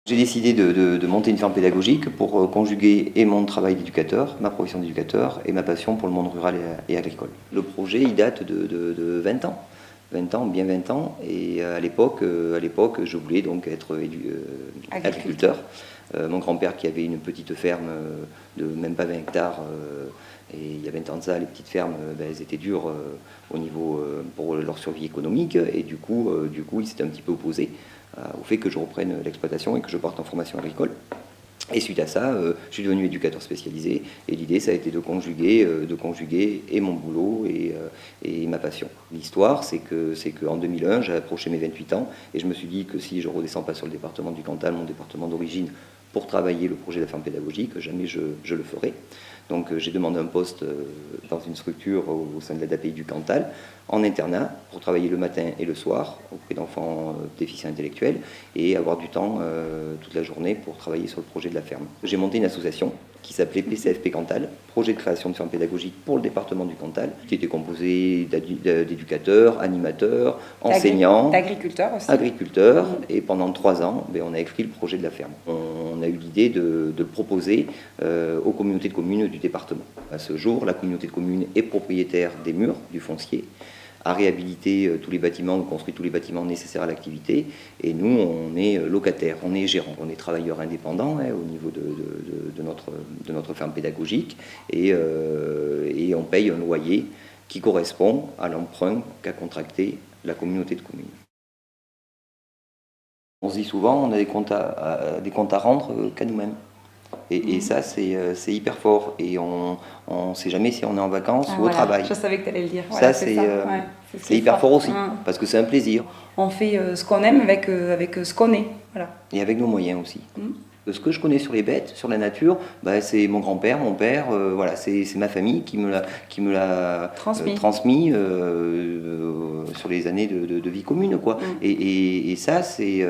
J'ai décidé de monter une ferme pédagogique pour conjuguer et mon travail d'éducateur, ma profession d'éducateur et ma passion pour le monde rural et agricole. Le projet, il date de 20 ans. 20 ans, bien 20 ans, et à l'époque, je voulais donc être agriculteur. Mon grand-père qui avait une petite ferme de même pas 20 hectares, et il y a 20 ans de ça, les petites fermes, elles étaient dures au niveau pour leur survie économique, et du coup il s'était un petit peu opposé au fait que je reprenne l'exploitation et que je parte en formation agricole. Et suite à ça, je suis devenu éducateur spécialisé, et l'idée, ça a été de conjuguer et mon boulot et ma passion. L'histoire, c'est qu'en 2001, j'ai approché mes 28 ans, et je me suis dit que si je ne redescends pas sur le département du Cantal, mon département d'origine, pour travailler le projet de la ferme pédagogique, jamais je le ferai. Donc j'ai demandé un poste dans une structure au sein de l'ADAPI du Cantal, en internat, pour travailler le matin et le soir auprès d'enfants déficients intellectuels, et avoir du temps toute la journée pour travailler sur le projet de la ferme. J'ai monté une association qui s'appelait PCFP Cantal, projet de création de ferme pédagogique pour le département du Cantal, qui était composé d'éducateurs, animateurs, enseignants, d'agriculteurs aussi. Agriculteurs, et pendant 3 ans, on a écrit le projet de la ferme. On a eu l'idée de le proposer aux communautés de communes du département. À ce jour, la communauté de communes est propriétaire des murs, du foncier, a réhabilité tous les bâtiments, construit tous les bâtiments nécessaires à l'activité, et nous, on est locataires, on est gérants, on est travailleurs indépendants au niveau de notre ferme pédagogique, et on paye un loyer qui correspond à l'emprunt qu'a contracté la communauté de communes. On se dit souvent, on a des comptes à rendre qu'à nous-mêmes. Et ça, c'est hyper fort. Et on ne sait jamais si on est en vacances ou au travail. Je savais que tu allais le dire. Voilà, c'est hyper fort aussi, parce que c'est un plaisir. On fait ce qu'on aime avec ce qu'on est. Voilà. Et avec nos moyens aussi. Ce que je connais sur les bêtes, sur la nature, c'est mon grand-père, mon père, voilà, c'est ma famille qui me l'a transmis sur les années de vie commune, quoi. Et ça, c'est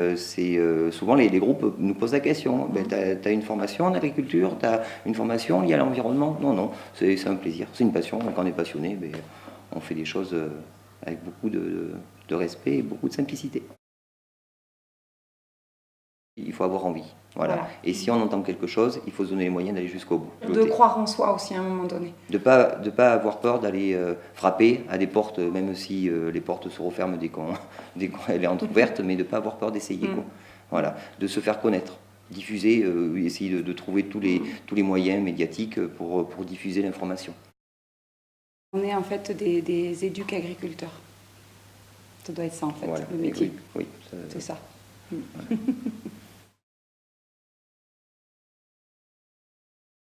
souvent les groupes nous posent la question. T'as une formation en agriculture, t'as une formation liée à l'environnement? Non, c'est un plaisir, c'est une passion. Quand on est passionné, on fait des choses avec beaucoup de respect et beaucoup de simplicité. Il faut avoir envie, voilà. Et si on entend quelque chose, il faut se donner les moyens d'aller jusqu'au bout. De croire en soi aussi à un moment donné. De pas avoir peur d'aller frapper à des portes, même si les portes se referment dès qu'elle est entrouverte, mais de ne pas avoir peur d'essayer, quoi. Voilà. De se faire connaître, diffuser, essayer de trouver tous les moyens médiatiques pour diffuser l'information. On est en fait des éduques-agriculteurs. Ça doit être ça en fait, le métier. Oui, c'est ça. Voilà.